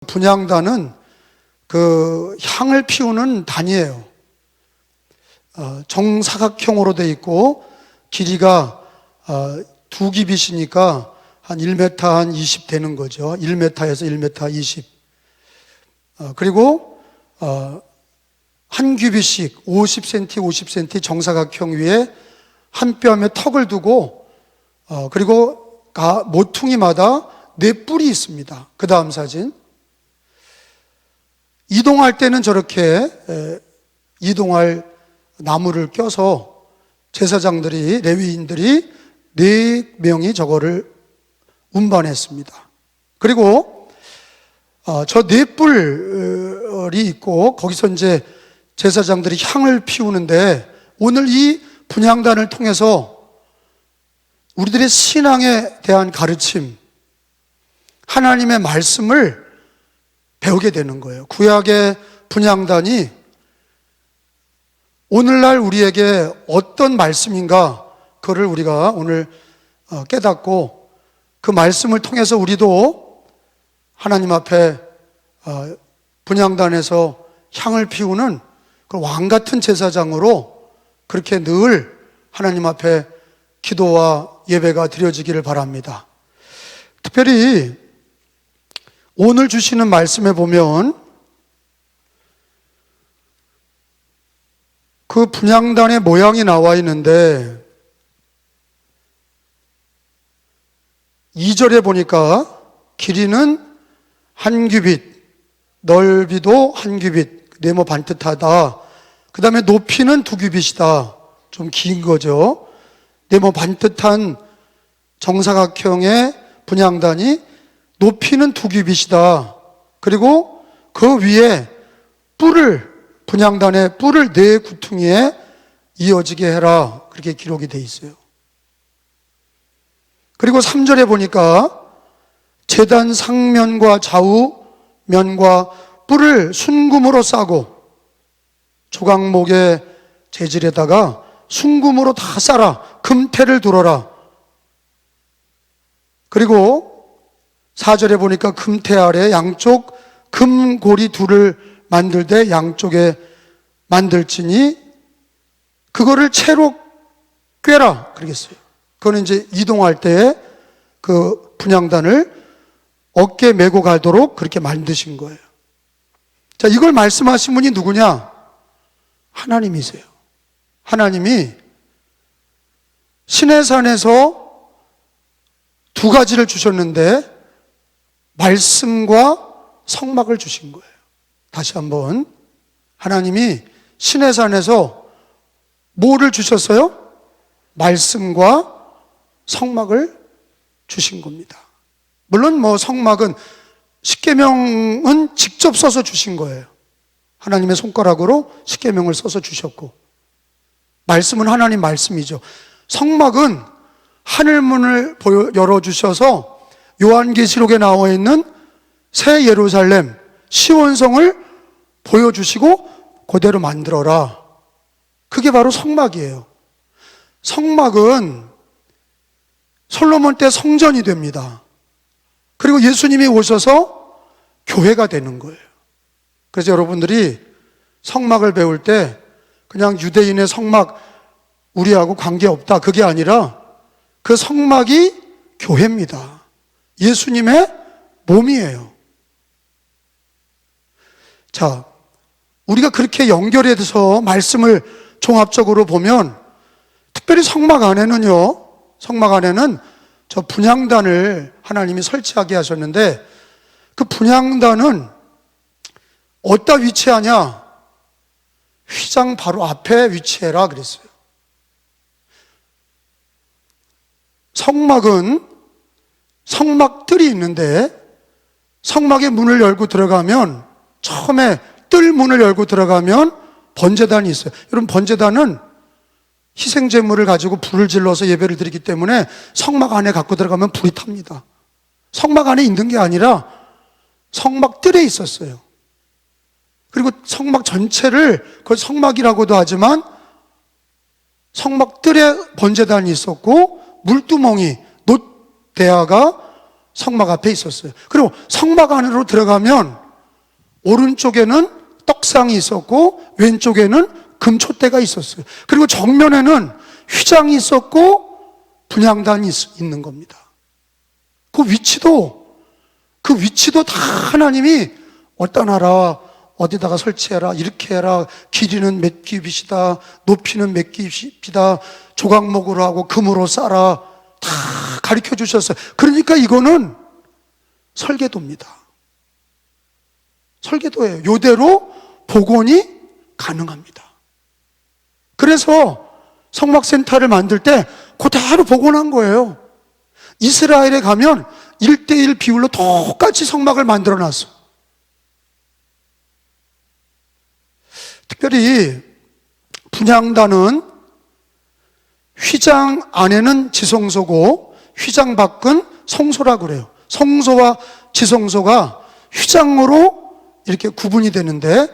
분향단은 그 향을 피우는 단이에요. 정사각형으로 되어 있고 길이가 2규빗이니까 한 1m 한 20 되는 거죠. 1m에서 1m 20. 그리고 한 규빗씩 50cm, 50cm 정사각형 위에 한 뼘의 턱을 두고 그리고 모퉁이마다 4뿔이 있습니다. 그 다음 사진. 이동할 때는 저렇게 이동할 나무를 껴서 제사장들이, 레위인들이 4명이 저거를 운반했습니다. 그리고 저 4뿔이 있고 거기서 이제 제사장들이 향을 피우는데, 오늘 이 분향단을 통해서 우리들의 신앙에 대한 가르침, 하나님의 말씀을 배우게 되는 거예요. 구약의 분향단이 오늘날 우리에게 어떤 말씀인가, 그거를 우리가 오늘 깨닫고 그 말씀을 통해서 우리도 하나님 앞에 분향단에서 향을 피우는 그 왕같은 제사장으로 그렇게 늘 하나님 앞에 기도와 예배가 드려지기를 바랍니다. 특별히 오늘 주시는 말씀에 보면 그 분향단의 모양이 나와 있는데 2절에 보니까 길이는 한 규빗, 넓이도 한 규빗, 네모 반듯하다. 그 다음에 높이는 2규빗이다. 좀 긴 거죠. 네모 반듯한 정사각형의 분향단이 높이는 2규빗이다. 그리고 그 위에 분향단의 뿔을 4구퉁이에 이어지게 해라. 그렇게 기록이 돼 있어요. 그리고 3절에 보니까 제단 상면과 좌우면과 뿔을 순금으로 싸고 조각목의 재질에다가 순금으로 다 싸라. 금태를 두르라. 그리고 4절에 보니까 금태 아래 양쪽 금고리 둘을 만들되 양쪽에 만들지니 그거를 채로 꿰라. 그러겠어요. 그거는 이제 이동할 때 그 분향단을 어깨에 메고 가도록 그렇게 만드신 거예요. 자, 이걸 말씀하신 분이 누구냐? 하나님이세요. 하나님이 시내산에서 2가지를 주셨는데 말씀과 성막을 주신 거예요. 다시 한번, 하나님이 시내산에서 뭐를 주셨어요? 말씀과 성막을 주신 겁니다. 물론 성막은 십계명은 직접 써서 주신 거예요. 하나님의 손가락으로 십계명을 써서 주셨고, 말씀은 하나님 말씀이죠. 성막은 하늘문을 열어주셔서 요한계시록에 나와 있는 새 예루살렘, 시온성을 보여주시고 그대로 만들어라. 그게 바로 성막이에요. 성막은 솔로몬 때 성전이 됩니다. 그리고 예수님이 오셔서 교회가 되는 거예요. 그래서 여러분들이 성막을 배울 때 그냥 유대인의 성막 우리하고 관계없다, 그게 아니라 그 성막이 교회입니다. 예수님의 몸이에요. 자, 우리가 그렇게 연결해서 말씀을 종합적으로 보면, 특별히 성막 안에는 저 분향단을 하나님이 설치하게 하셨는데, 그 분향단은 어디다 위치하냐? 휘장 바로 앞에 위치해라 그랬어요. 성막은 성막뜰이 있는데, 성막의 문을 열고 들어가면, 처음에 뜰 문을 열고 들어가면 번제단이 있어요. 여러분, 번제단은 희생제물을 가지고 불을 질러서 예배를 드리기 때문에 성막 안에 갖고 들어가면 불이 탑니다. 성막 안에 있는 게 아니라 성막 뜰에 있었어요. 그리고 성막 전체를 그걸 성막이라고도 하지만 성막 뜰에 번제단이 있었고, 물두멍이, 놋대야가 성막 앞에 있었어요. 그리고 성막 안으로 들어가면 오른쪽에는 떡상이 있었고 왼쪽에는 금촛대가 있었어요. 그리고 정면에는 휘장이 있었고 분향단이 있는 겁니다. 그 위치도 다 하나님이 어디다 놔라, 어디다가 설치해라, 이렇게 해라, 길이는 몇 규빗이다, 높이는 몇 규빗이다, 조각목으로 하고 금으로 쌓아라, 다 가르쳐 주셨어요. 그러니까 이거는 설계도입니다. 설계도예요. 요대로 복원이 가능합니다. 그래서 성막센터를 만들 때 그대로 복원한 거예요. 이스라엘에 가면 1:1 비율로 똑같이 성막을 만들어 놨어. 특별히 분향단은 휘장 안에는 지성소고 휘장 밖은 성소라고 그래요. 성소와 지성소가 휘장으로 이렇게 구분이 되는데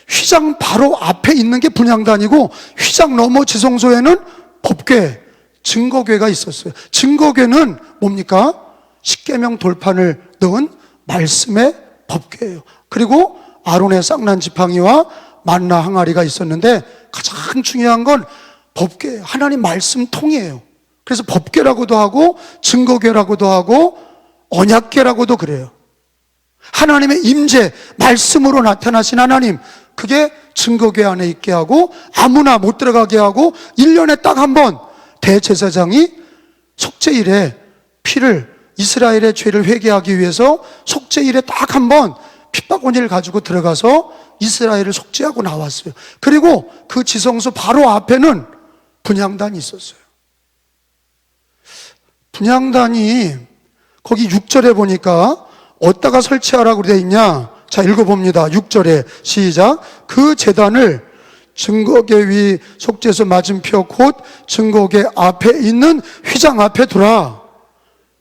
휘장 바로 앞에 있는 게 분향단이고 휘장 너머 지성소에는 법궤, 증거궤가 있었어요. 증거궤는 뭡니까? 십계명 돌판을 넣은 말씀의 법궤예요. 그리고 아론의 쌍난 지팡이와 만나 항아리가 있었는데 가장 중요한 건 법궤, 하나님 말씀 통이에요. 그래서 법궤라고도 하고 증거궤라고도 하고 언약궤라고도 그래요. 하나님의 임재, 말씀으로 나타나신 하나님, 그게 증거궤 안에 있게 하고 아무나 못 들어가게 하고 1년에 딱 한 번 대제사장이 속죄일에 피를, 이스라엘의 죄를 회개하기 위해서 속죄일에 딱 한 번 핏바구니를 가지고 들어가서 이스라엘을 속죄하고 나왔어요. 그리고 그 지성소 바로 앞에는 분향단이 있었어요. 분향단이 거기 6절에 보니까 어디다가 설치하라고 되어 있냐? 자, 읽어봅니다. 6절에 시작. 그 제단을 증거궤 위 속죄소 맞은표 곧 증거궤 앞에 있는 휘장 앞에 두라.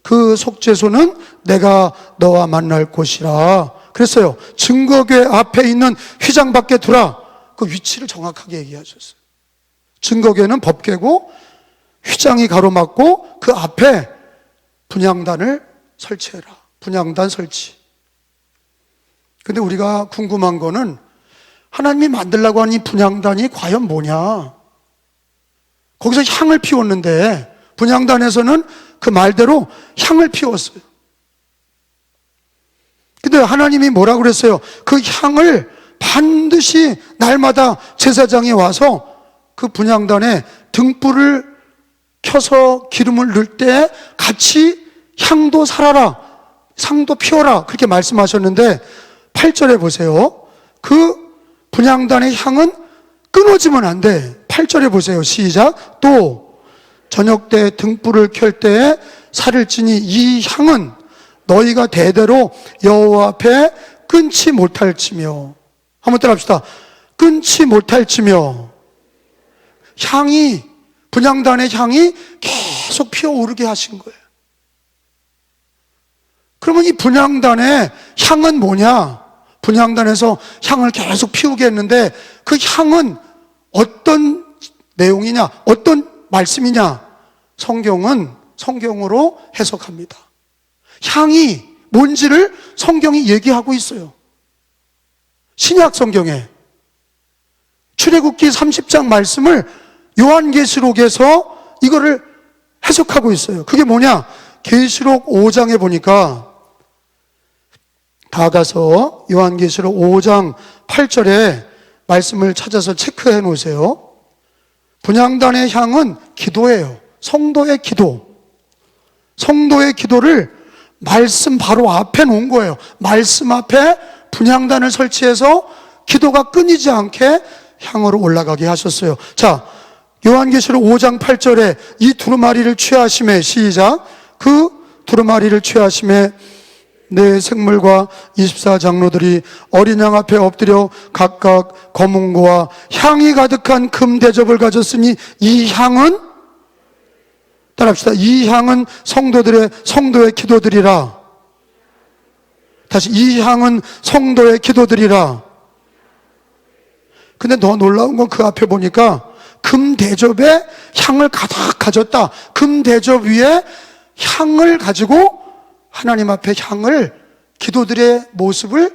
그 속죄소는 내가 너와 만날 곳이라. 그랬어요. 증거궤 앞에 있는 휘장 밖에 두라. 그 위치를 정확하게 얘기하셨어요. 증거궤는 법궤고 휘장이 가로막고 그 앞에 분향단을 설치해라. 분향단 설치. 근데 우리가 궁금한 거는 하나님이 만들라고 하는 이 분향단이 과연 뭐냐? 거기서 향을 피웠는데 분향단에서는 그 말대로 향을 피웠어요. 근데 하나님이 뭐라고 그랬어요? 그 향을 반드시 날마다 제사장이 와서 그 분향단에 등불을 켜서 기름을 넣을 때 같이 향도 살아라, 상도 피워라, 그렇게 말씀하셨는데 8절에 보세요. 그 분향단의 향은 끊어지면 안 돼. 8절에 보세요. 시작. 또 저녁 때 등불을 켤 때에 살을 찌니 이 향은 너희가 대대로 여호와 앞에 끊지 못할지며. 한번 따라합시다. 끊지 못할지며. 향이, 분향단의 향이 계속 피어오르게 하신 거예요. 그러면 이 분향단의 향은 뭐냐? 분향단에서 향을 계속 피우게 했는데 그 향은 어떤 내용이냐? 어떤 말씀이냐? 성경은 성경으로 해석합니다. 향이 뭔지를 성경이 얘기하고 있어요. 신약 성경에 출애굽기 30장 말씀을 요한계시록에서 이거를 해석하고 있어요. 그게 뭐냐? 계시록 5장에 보니까 다 가서 요한계시록 5장 8절에 말씀을 찾아서 체크해 놓으세요. 분향단의 향은 기도예요. 성도의 기도. 성도의 기도를 말씀 바로 앞에 놓은 거예요. 말씀 앞에 분향단을 설치해서 기도가 끊이지 않게 향으로 올라가게 하셨어요. 자, 요한계시록 5장 8절에 이 두루마리를 취하심에 시작. 그 두루마리를 취하심에 내 생물과 24장로들이 어린 양 앞에 엎드려 각각 검은고와 향이 가득한 금 대접을 가졌으니 이 향은, 따라합시다. 이 향은 성도의 기도들이라. 다시, 이 향은 성도의 기도들이라. 근데 더 놀라운 건 그 앞에 보니까 금 대접에 향을 가득 가졌다. 금 대접 위에 향을 가지고 하나님 앞에 향을, 기도들의 모습을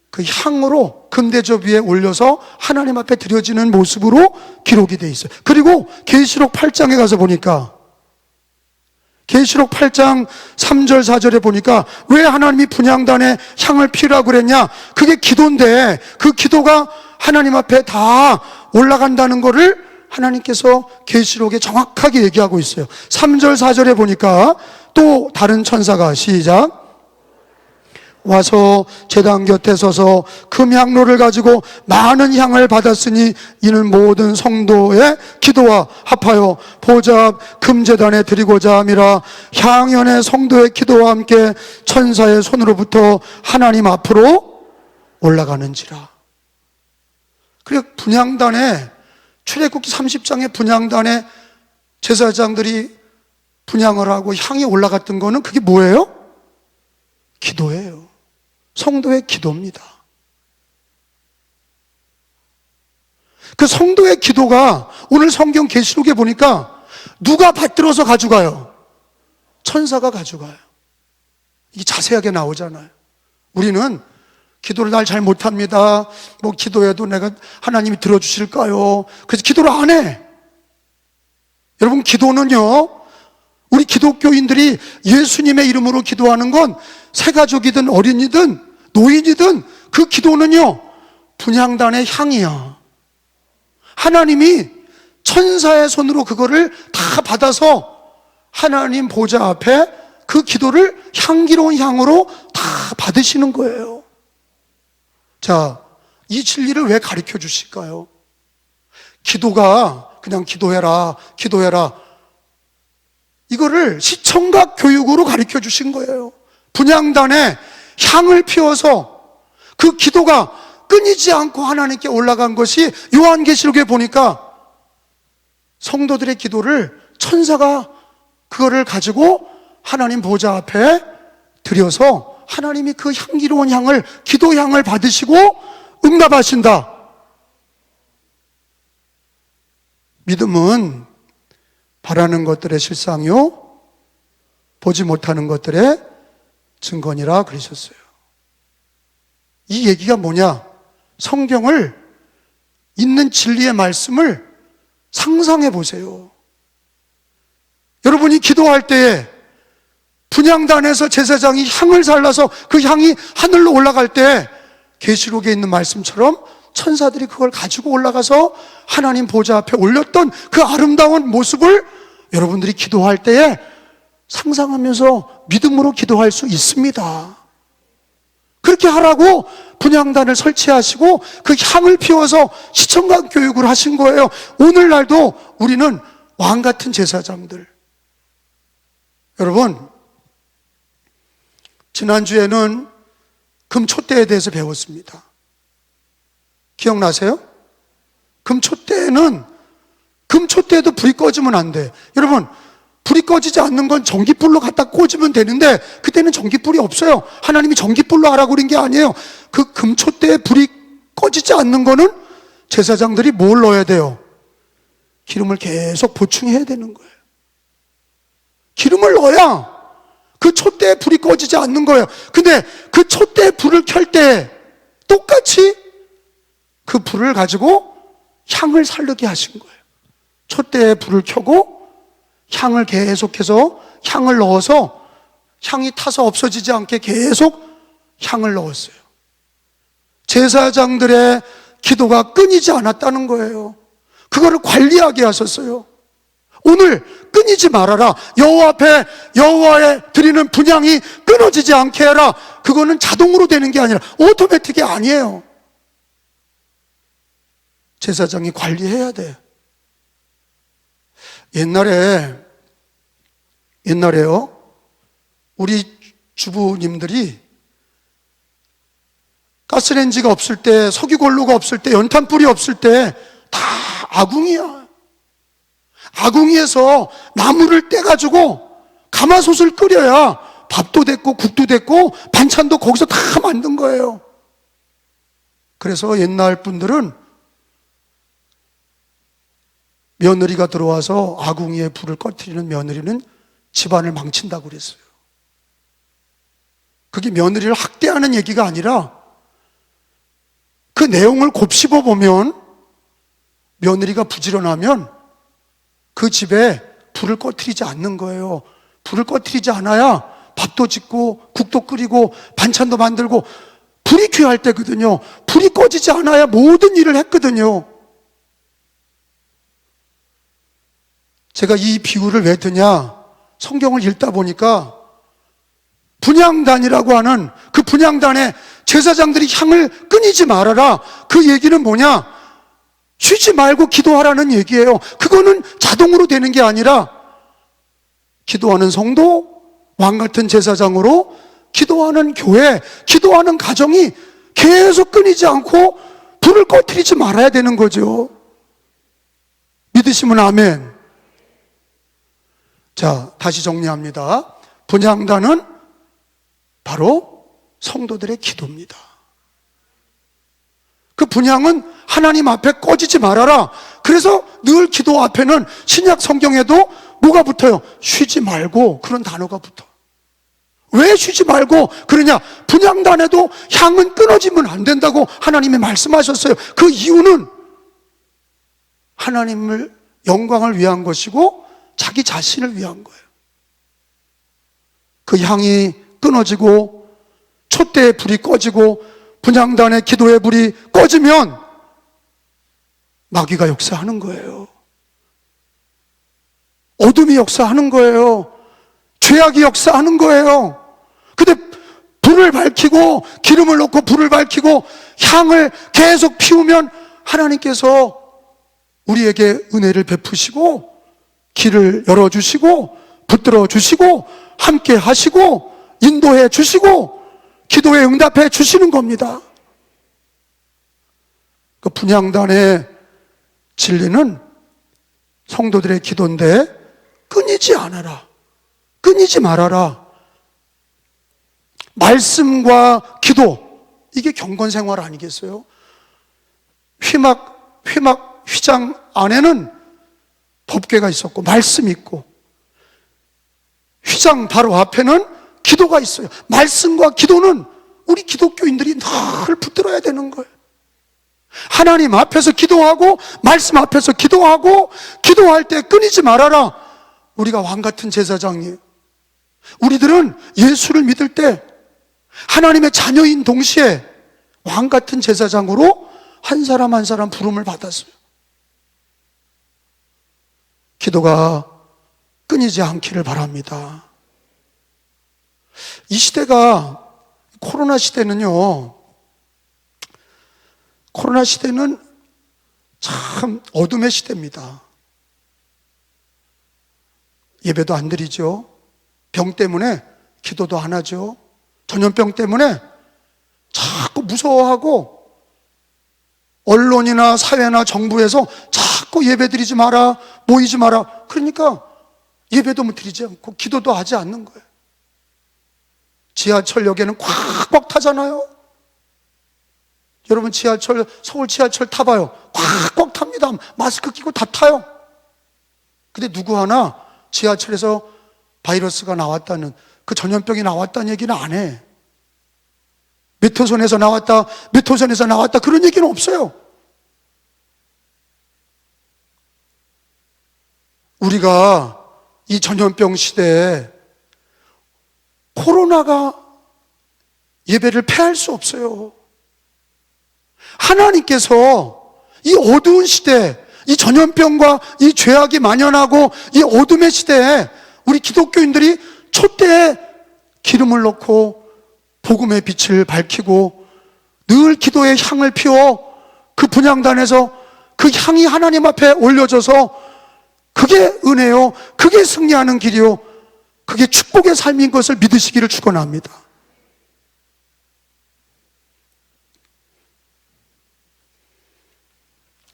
그 향으로 금대접 위에 올려서 하나님 앞에 드려지는 모습으로 기록이 되어 있어요. 그리고 계시록 8장에 가서 보니까, 계시록 8장 3절 4절에 보니까 왜 하나님이 분향단에 향을 피우라고 그랬냐? 그게 기도인데 그 기도가 하나님 앞에 다 올라간다는 것을 하나님께서 계시록에 정확하게 얘기하고 있어요. 3절 4절에 보니까 또 다른 천사가, 시작, 와서 제단 곁에 서서 금향로를 가지고 많은 향을 받았으니 이는 모든 성도의 기도와 합하여 보좌 앞 금제단에 드리고자 함이라. 향연의 성도의 기도와 함께 천사의 손으로부터 하나님 앞으로 올라가는지라. 그리고 분향단에, 출애굽기 30장의 분향단에 제사장들이 분향을 하고 향이 올라갔던 거는 그게 뭐예요? 기도예요. 성도의 기도입니다. 그 성도의 기도가 오늘 성경 계시록에 보니까 누가 받들어서 가져가요? 천사가 가져가요. 이게 자세하게 나오잖아요. 우리는 기도를 날 잘 못합니다. 뭐 기도해도 내가 하나님이 들어주실까요? 그래서 기도를 안 해. 여러분, 기도는요, 우리 기독교인들이 예수님의 이름으로 기도하는 건 새가족이든 어린이든 노인이든 그 기도는요, 분향단의 향이야. 하나님이 천사의 손으로 그거를 다 받아서 하나님 보좌 앞에 그 기도를 향기로운 향으로 다 받으시는 거예요. 자, 이 진리를 왜 가르쳐 주실까요? 기도가 그냥 기도해라, 기도해라, 이거를 시청각 교육으로 가르쳐 주신 거예요. 분향단에 향을 피워서 그 기도가 끊이지 않고 하나님께 올라간 것이 요한계시록에 보니까 성도들의 기도를 천사가 그거를 가지고 하나님 보좌 앞에 드려서 하나님이 그 향기로운 향을, 기도향을 받으시고 응답하신다. 믿음은 바라는 것들의 실상이요 보지 못하는 것들의 증거니라 그러셨어요. 이 얘기가 뭐냐? 성경을, 있는 진리의 말씀을 상상해 보세요. 여러분이 기도할 때에 분향단에서 제사장이 향을 살라서 그 향이 하늘로 올라갈 때 계시록에 있는 말씀처럼 천사들이 그걸 가지고 올라가서 하나님 보좌 앞에 올렸던 그 아름다운 모습을 여러분들이 기도할 때에 상상하면서 믿음으로 기도할 수 있습니다. 그렇게 하라고 분향단을 설치하시고 그 향을 피워서 시청각 교육을 하신 거예요. 오늘날도 우리는 왕 같은 제사장들. 여러분, 지난주에는 금촛대에 대해서 배웠습니다. 기억나세요? 금촛대에도 불이 꺼지면 안 돼. 여러분, 불이 꺼지지 않는 건 전기불로 갖다 꽂으면 되는데 그때는 전기불이 없어요. 하나님이 전기불로 하라고 그런 게 아니에요. 그 금촛대에 불이 꺼지지 않는 거는 제사장들이 뭘 넣어야 돼요? 기름을 계속 보충해야 되는 거예요. 기름을 넣어야 그 촛대에 불이 꺼지지 않는 거예요. 근데 그 촛대에 불을 켤 때 똑같이 그 불을 가지고 향을 살르게 하신 거예요. 촛대에 불을 켜고 향을 계속해서 향을 넣어서 향이 타서 없어지지 않게 계속 향을 넣었어요. 제사장들의 기도가 끊이지 않았다는 거예요. 그거를 관리하게 하셨어요. 오늘 끊이지 말아라. 여호와 앞에 여호와에 드리는 분향이 끊어지지 않게 해라. 그거는 자동으로 되는 게 아니라 오토매틱이 아니에요. 제사장이 관리해야 돼. 옛날에요, 우리 주부님들이 가스레인지가 없을 때, 석유골로가 없을 때, 연탄불이 없을 때 다 아궁이야. 아궁이에서 나무를 떼가지고 가마솥을 끓여야 밥도 됐고 국도 됐고 반찬도 거기서 다 만든 거예요. 그래서 옛날 분들은 며느리가 들어와서 아궁이에 불을 꺼뜨리는 며느리는 집안을 망친다고 그랬어요. 그게 며느리를 학대하는 얘기가 아니라 그 내용을 곱씹어 보면 며느리가 부지런하면 그 집에 불을 꺼트리지 않는 거예요. 불을 꺼트리지 않아야 밥도 짓고 국도 끓이고 반찬도 만들고 불이 귀할 때거든요. 불이 꺼지지 않아야 모든 일을 했거든요. 제가 이 비유를 왜 드냐? 성경을 읽다 보니까 분향단이라고 하는 그 분향단에 제사장들이 향을 끊이지 말아라. 그 얘기는 뭐냐? 쉬지 말고 기도하라는 얘기예요. 그거는 자동으로 되는 게 아니라 기도하는 성도, 왕 같은 제사장으로 기도하는 교회, 기도하는 가정이 계속 끊이지 않고 불을 꺼트리지 말아야 되는 거죠. 믿으시면 아멘. 자, 다시 정리합니다. 분향단은 바로 성도들의 기도입니다. 그 분향은 하나님 앞에 꺼지지 말아라. 그래서 늘 기도 앞에는 신약 성경에도 뭐가 붙어요? 쉬지 말고, 그런 단어가 붙어. 왜 쉬지 말고 그러냐? 분향단에도 향은 끊어지면 안 된다고 하나님이 말씀하셨어요. 그 이유는 하나님을 영광을 위한 것이고 자기 자신을 위한 거예요. 그 향이 끊어지고 촛대의 불이 꺼지고 분향단의 기도의 불이 꺼지면 마귀가 역사하는 거예요. 어둠이 역사하는 거예요. 죄악이 역사하는 거예요. 근데 불을 밝히고 기름을 넣고 불을 밝히고 향을 계속 피우면 하나님께서 우리에게 은혜를 베푸시고 길을 열어주시고 붙들어 주시고 함께 하시고 인도해 주시고 기도에 응답해 주시는 겁니다. 그 분향단의 진리는 성도들의 기도인데 끊이지 않아라. 끊이지 말아라. 말씀과 기도, 이게 경건생활 아니겠어요? 휘장 안에는 법궤가 있었고 말씀이 있고 휘장 바로 앞에는 기도가 있어요. 말씀과 기도는 우리 기독교인들이 늘 붙들어야 되는 거예요. 하나님 앞에서 기도하고 말씀 앞에서 기도하고 기도할 때 끊이지 말아라. 우리가 왕같은 제사장이에요. 우리들은 예수를 믿을 때 하나님의 자녀인 동시에 왕같은 제사장으로 한 사람 한 사람 부름을 받았어요. 기도가 끊이지 않기를 바랍니다. 이 시대가 코로나 시대는요, 코로나 시대는 참 어둠의 시대입니다. 예배도 안 드리죠. 병 때문에 기도도 안 하죠. 전염병 때문에 자꾸 무서워하고 언론이나 사회나 정부에서 자꾸 예배 드리지 마라, 모이지 마라. 그러니까 예배도 드리지 않고 기도도 하지 않는 거예요. 지하철역에는 꽉꽉 타잖아요. 여러분 서울 지하철 타봐요. 꽉꽉 탑니다. 마스크 끼고 다 타요. 근데 누구 하나 지하철에서 바이러스가 나왔다는, 그 전염병이 나왔다는 얘기는 안 해. 몇 호선에서 나왔다, 몇 호선에서 나왔다, 그런 얘기는 없어요. 우리가 이 전염병 시대에 코로나가 예배를 폐할 수 없어요. 하나님께서 이 어두운 시대, 이 전염병과 이 죄악이 만연하고 이 어둠의 시대에 우리 기독교인들이 촛대에 기름을 넣고 복음의 빛을 밝히고 늘 기도의 향을 피워 그 분향단에서 그 향이 하나님 앞에 올려져서 그게 은혜요, 그게 승리하는 길이요, 그게 축복의 삶인 것을 믿으시기를 축원합니다.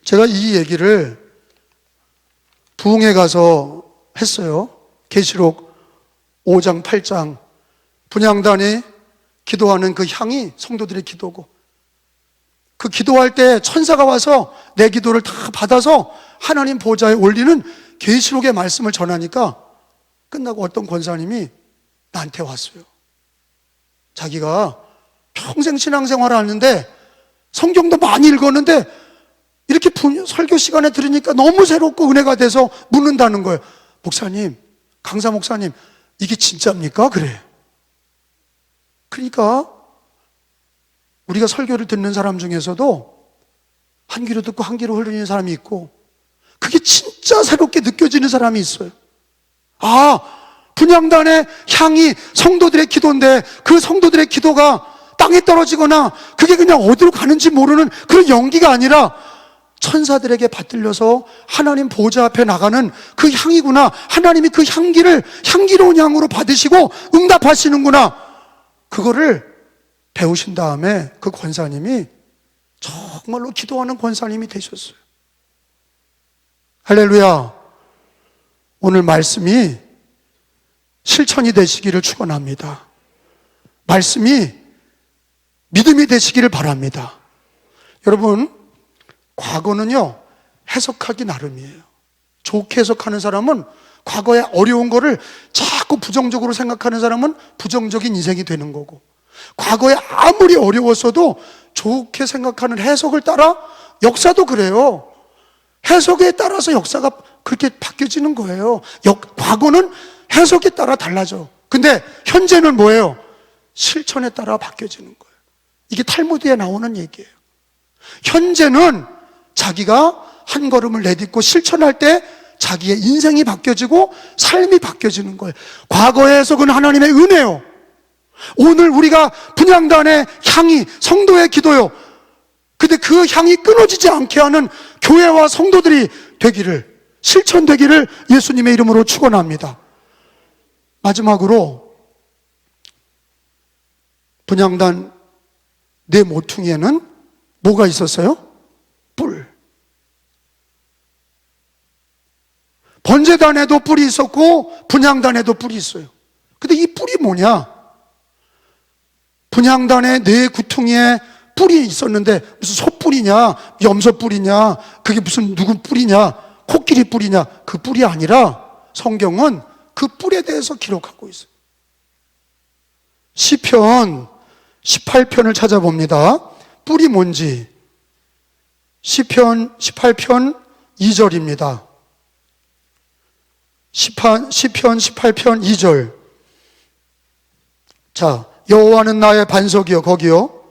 제가 이 얘기를 부흥회 가서 했어요. 계시록 5장 8장 분향단이 기도하는 그 향이 성도들의 기도고, 그 기도할 때 천사가 와서 내 기도를 다 받아서 하나님 보좌에 올리는 계시록의 말씀을 전하니까 끝나고 어떤 권사님이 나한테 왔어요. 자기가 평생 신앙생활을 하는데 성경도 많이 읽었는데 이렇게 설교 시간에 들으니까 너무 새롭고 은혜가 돼서 묻는다는 거예요. 목사님, 강사 목사님, 이게 진짜입니까? 그래. 그러니까 우리가 설교를 듣는 사람 중에서도 한 귀로 듣고 한 귀로 흘리는 사람이 있고, 그게 진짜 새롭게 느껴지는 사람이 있어요. 아, 분향단의 향이 성도들의 기도인데 그 성도들의 기도가 땅에 떨어지거나 그게 그냥 어디로 가는지 모르는 그런 연기가 아니라 천사들에게 받들려서 하나님 보좌 앞에 나가는 그 향이구나. 하나님이 그 향기를 향기로운 향으로 받으시고 응답하시는구나. 그거를 배우신 다음에 그 권사님이 정말로 기도하는 권사님이 되셨어요. 할렐루야. 오늘 말씀이 실천이 되시기를 축원합니다. 말씀이 믿음이 되시기를 바랍니다. 여러분, 과거는요, 해석하기 나름이에요. 좋게 해석하는 사람은 과거에 어려운 거를 자꾸 부정적으로 생각하는 사람은 부정적인 인생이 되는 거고, 과거에 아무리 어려웠어도 좋게 생각하는 해석을 따라, 역사도 그래요. 해석에 따라서 역사가 그렇게 바뀌어지는 거예요. 과거는 해석에 따라 달라져. 근데 현재는 뭐예요? 실천에 따라 바뀌어지는 거예요. 이게 탈무드에 나오는 얘기예요. 현재는 자기가 한 걸음을 내딛고 실천할 때 자기의 인생이 바뀌어지고 삶이 바뀌어지는 거예요. 과거의 해석은 하나님의 은혜요. 오늘 우리가 분향단의 향이 성도의 기도요. 근데 그 향이 끊어지지 않게 하는 교회와 성도들이 되기를, 실천되기를 예수님의 이름으로 축원합니다. 마지막으로 분향단 내 모퉁이에는 뭐가 있었어요? 뿔. 번제단에도 뿔이 있었고 분향단에도 뿔이 있어요. 근데 이 뿔이 뭐냐? 분향단의 네 구퉁이에 뿔이 있었는데 무슨 소뿔이냐, 염소뿔이냐, 그게 무슨 누구 뿔이냐, 코끼리 뿔이냐, 그 뿔이 아니라 성경은 그 뿔에 대해서 기록하고 있어요. 시편 18편을 찾아봅니다. 뿔이 뭔지. 시편 18편 2절입니다. 시편 18편 2절. 자, 여호와는 나의 반석이요, 거기요.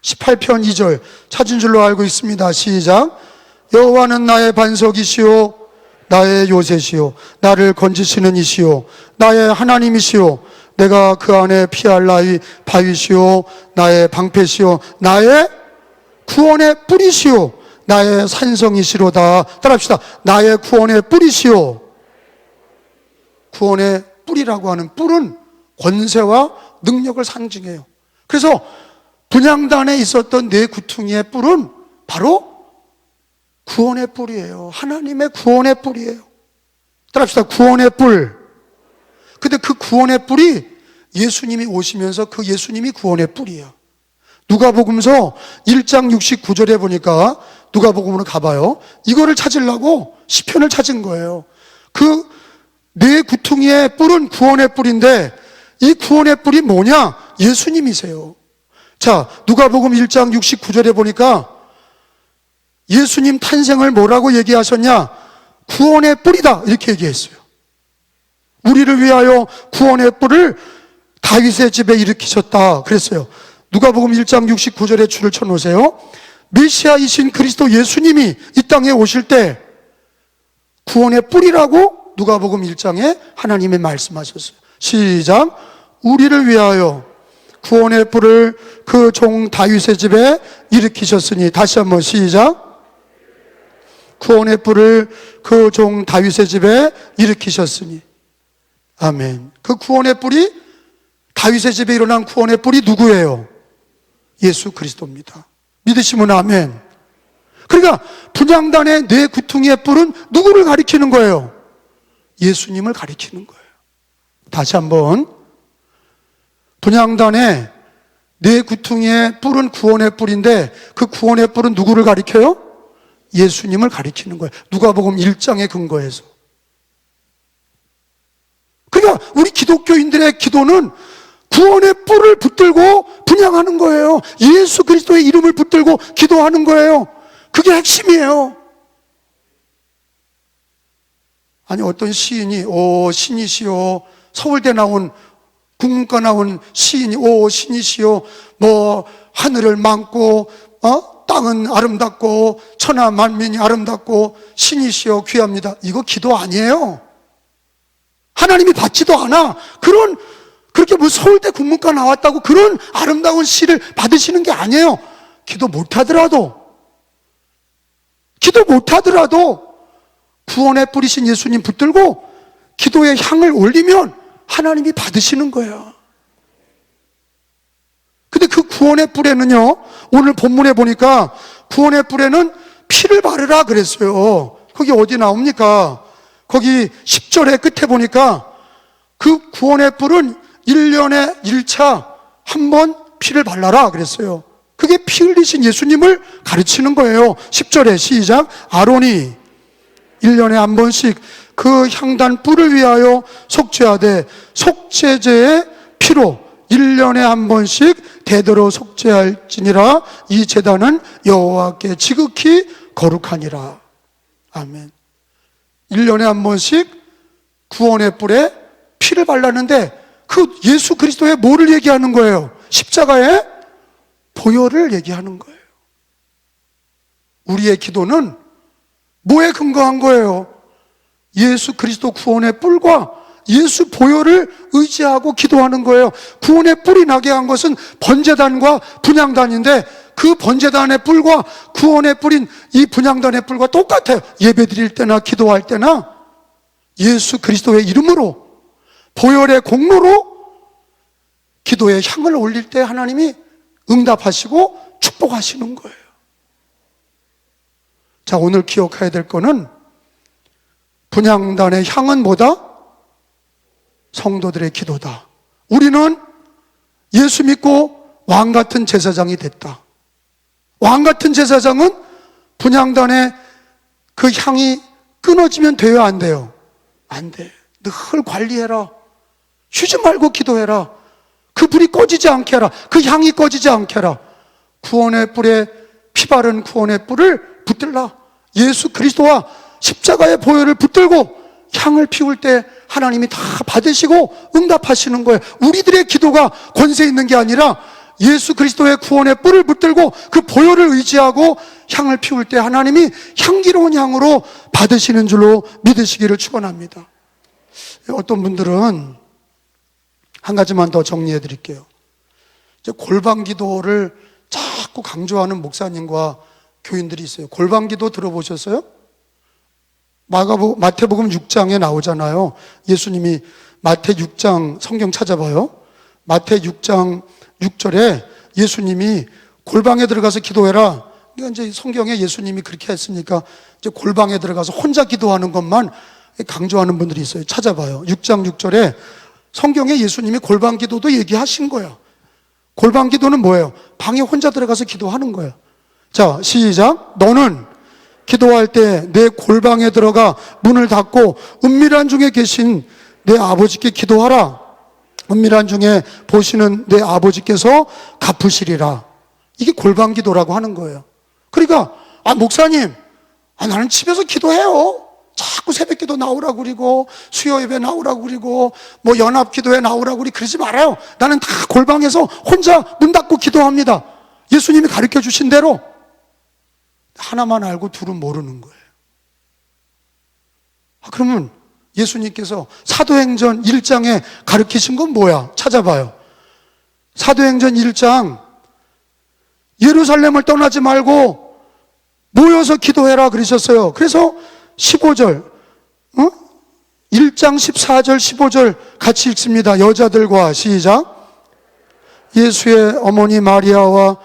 18편 2절 찾은 줄로 알고 있습니다. 시작. 여호와는 나의 반석이시요 나의 요새시요 나를 건지시는 이시요 나의 하나님이시요 내가 그 안에 피할 나의 바위시요 나의 방패시요 나의 구원의 뿌리시요 나의 산성이시로다. 따라합시다. 나의 구원의 뿌리시요. 구원의 뿌리라고 하는 뿔은 권세와 능력을 상징해요. 그래서 분향단에 있었던 네 구퉁이의 뿔은 바로 구원의 뿔이에요. 하나님의 구원의 뿔이에요. 따라합시다. 구원의 뿔. 근데 그 구원의 뿔이 예수님이 오시면서 그 예수님이 구원의 뿔이에요. 누가복음서 1장 69절에 보니까, 누가복음으로 가봐요. 이거를 찾으려고 시편을 찾은 거예요. 그 네 구퉁이의 뿔은 구원의 뿔인데 이 구원의 뿔이 뭐냐? 예수님이세요. 자, 누가복음 1장 69절에 보니까 예수님 탄생을 뭐라고 얘기하셨냐? 구원의 뿔이다, 이렇게 얘기했어요. 우리를 위하여 구원의 뿔을 다윗의 집에 일으키셨다 그랬어요. 누가복음 1장 69절에 줄을 쳐놓으세요. 메시아이신 그리스도 예수님이 이 땅에 오실 때 구원의 뿔이라고 누가복음 1장에 하나님이 말씀하셨어요. 시작. 우리를 위하여 구원의 뿔을 그 종 다윗의 집에 일으키셨으니. 다시 한번 시작. 구원의 뿔을 그 종 다윗의 집에 일으키셨으니. 아멘. 그 구원의 뿔이, 다윗의 집에 일어난 구원의 뿔이 누구예요? 예수 그리스도입니다. 믿으시면 아멘. 그러니까 분향단의 네 구퉁이의 뿔은 누구를 가리키는 거예요? 예수님을 가리키는 거예요. 다시 한번. 분향단의 네 구퉁이의 뿔은 구원의 뿔인데 그 구원의 뿔은 누구를 가리켜요? 예수님을 가리키는 거예요. 누가복음 1장에 근거해서. 그러니까 우리 기독교인들의 기도는 구원의 뿔을 붙들고 분향하는 거예요. 예수 그리스도의 이름을 붙들고 기도하는 거예요. 그게 핵심이에요. 아니 어떤 시인이 오 신이시여, 서울대 나온 국문과 나온 시인이 오 신이시여, 뭐 하늘을 만고 땅은 아름답고 천하 만민이 아름답고 신이시여 귀합니다. 이거 기도 아니에요. 하나님이 받지도 않아. 그렇게 뭐 서울대 국문과 나왔다고 그런 아름다운 시를 받으시는 게 아니에요. 기도 못하더라도 구원에 뿌리신 예수님 붙들고 기도의 향을 올리면 하나님이 받으시는 거예요. 근데 그 구원의 뿔에는요, 오늘 본문에 보니까 구원의 뿔에는 피를 바르라 그랬어요. 거기 어디 나옵니까? 거기 10절의 끝에 보니까 그 구원의 뿔은 1년에 1차 한 번 피를 발라라 그랬어요. 그게 피 흘리신 예수님을 가르치는 거예요. 10절에 시작. 아론이 1년에 한 번씩 그 향단 뿔을 위하여 속죄하되 속죄제의 피로 1년에 한 번씩 대대로 속죄할지니라. 이 제단은 여호와께 지극히 거룩하니라. 아멘. 1년에 한 번씩 구원의 뿔에 피를 발랐는데 그 예수 그리스도의 뭐를 얘기하는 거예요? 십자가의 보혈을 얘기하는 거예요. 우리의 기도는 뭐에 근거한 거예요? 예수 그리스도 구원의 뿔과 예수 보혈을 의지하고 기도하는 거예요. 구원의 뿔이 나게 한 것은 번제단과 분향단인데 그 번제단의 뿔과 구원의 뿔인 이 분향단의 뿔과 똑같아요. 예배 드릴 때나 기도할 때나 예수 그리스도의 이름으로 보혈의 공로로 기도의 향을 올릴 때 하나님이 응답하시고 축복하시는 거예요. 자, 오늘 기억해야 될 거는 분향단의 향은 뭐다? 성도들의 기도다. 우리는 예수 믿고 왕 같은 제사장이 됐다. 왕 같은 제사장은 분향단의 그 향이 끊어지면 돼요, 안 돼요? 안 돼. 늘 관리해라. 쉬지 말고 기도해라. 그 불이 꺼지지 않게 해라. 그 향이 꺼지지 않게 해라. 구원의 뿔에 피 바른 구원의 뿔을 붙들라. 예수 그리스도와 십자가의 보혈을 붙들고 향을 피울 때 하나님이 다 받으시고 응답하시는 거예요. 우리들의 기도가 권세 있는 게 아니라 예수 그리스도의 구원의 뿔을 붙들고 그 보혈을 의지하고 향을 피울 때 하나님이 향기로운 향으로 받으시는 줄로 믿으시기를 축원합니다. 어떤 분들은 한 가지만 더 정리해 드릴게요. 이제 골방 기도를 자꾸 강조하는 목사님과 교인들이 있어요. 골방 기도 들어보셨어요? 마태복음 6장에 나오잖아요. 예수님이 마태 6장 성경 찾아봐요. 마태 6장 6절에 예수님이 골방에 들어가서 기도해라. 그러니까 이제 성경에 예수님이 그렇게 했으니까 이제 골방에 들어가서 혼자 기도하는 것만 강조하는 분들이 있어요. 찾아봐요. 6장 6절에 성경에 예수님이 골방 기도도 얘기하신 거예요. 골방 기도는 뭐예요? 방에 혼자 들어가서 기도하는 거예요. 자, 시작. 너는 기도할 때 내 골방에 들어가 문을 닫고 은밀한 중에 계신 내 아버지께 기도하라. 은밀한 중에 보시는 내 아버지께서 갚으시리라. 이게 골방 기도라고 하는 거예요. 그러니까 목사님, 나는 집에서 기도해요. 자꾸 새벽 기도 나오라고 그러고 수요 예배 나오라고 그러고 뭐 연합 기도회 나오라고 그러지 말아요. 나는 다 골방에서 혼자 문 닫고 기도합니다. 예수님이 가르쳐 주신 대로. 하나만 알고 둘은 모르는 거예요. 그러면 예수님께서 사도행전 1장에 가르치신 건 뭐야? 찾아봐요. 사도행전 1장 예루살렘을 떠나지 말고 모여서 기도해라 그러셨어요. 그래서 15절 1장 14절 15절 같이 읽습니다. 여자들과 시작. 예수의 어머니 마리아와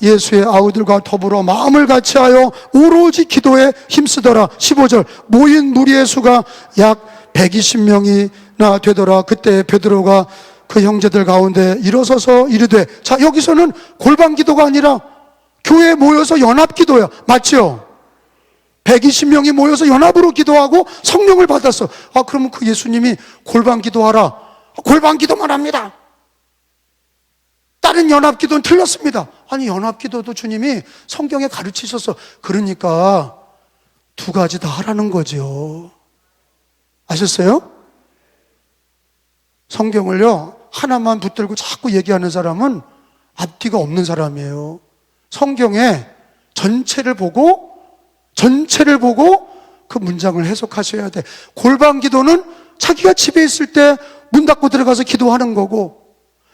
예수의 아우들과 더불어 마음을 같이하여 오로지 기도에 힘쓰더라. 15절 모인 무리의 수가 약 120명이나 되더라. 그때 베드로가 그 형제들 가운데 일어서서 이르되, 자, 여기서는 골방 기도가 아니라 교회에 모여서 연합 기도야. 맞죠? 120명이 모여서 연합으로 기도하고 성령을 받았어. 그러면 그 예수님이 골방 기도하라. 골방 기도만 합니다. 다른 연합기도는 틀렸습니다. 아니, 연합기도도 주님이 성경에 가르치셔서 그러니까 두 가지 다 하라는 거죠. 아셨어요? 성경을요, 하나만 붙들고 자꾸 얘기하는 사람은 앞뒤가 없는 사람이에요. 성경에 전체를 보고 그 문장을 해석하셔야 돼. 골방 기도는 자기가 집에 있을 때 문 닫고 들어가서 기도하는 거고,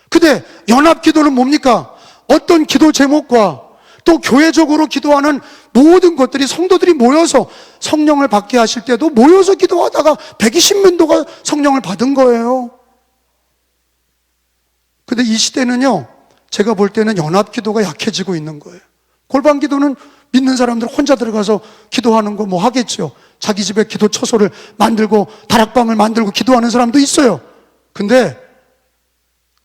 근데 연합 기도는 뭡니까? 어떤 기도 제목과 또 교회적으로 기도하는 모든 것들이 성도들이 모여서 성령을 받게 하실 때도 모여서 기도하다가 120명도가 성령을 받은 거예요. 근데 이 시대는요, 제가 볼 때는 연합 기도가 약해지고 있는 거예요. 골방 기도는 믿는 사람들 혼자 들어가서 기도하는 거 뭐 하겠죠. 자기 집에 기도 처소를 만들고 다락방을 만들고 기도하는 사람도 있어요. 근데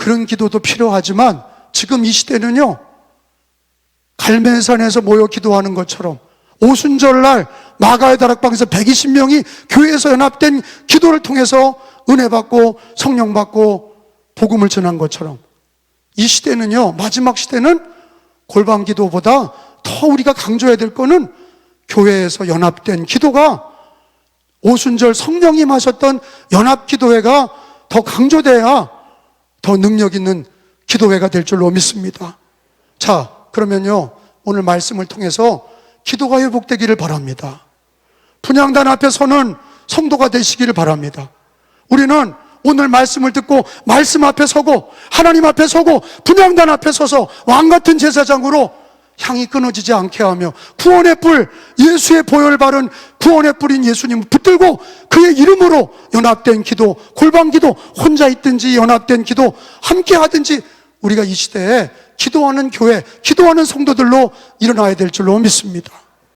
그런 기도도 필요하지만 지금 이 시대는요, 갈매산에서 모여 기도하는 것처럼 오순절날 마가의 다락방에서 120명이 교회에서 연합된 기도를 통해서 은혜 받고 성령 받고 복음을 전한 것처럼, 이 시대는요, 마지막 시대는 골방 기도보다 더 우리가 강조해야 될 거는 교회에서 연합된 기도가, 오순절 성령이 임하셨던 연합 기도회가 더 강조돼야 더 능력 있는 기도회가 될 줄로 믿습니다. 자, 그러면요, 오늘 말씀을 통해서 기도가 회복되기를 바랍니다. 분향단 앞에 서는 성도가 되시기를 바랍니다. 우리는 오늘 말씀을 듣고 말씀 앞에 서고 하나님 앞에 서고 분향단 앞에 서서 왕같은 제사장으로 향이 끊어지지 않게 하며 구원의 뿔, 예수의 보혈 바른 구원의 뿔인 예수님을 붙들고 그의 이름으로 연합된 기도, 골방 기도, 혼자 있든지 연합된 기도 함께 하든지 우리가 이 시대에 기도하는 교회, 기도하는 성도들로 일어나야 될 줄로 믿습니다.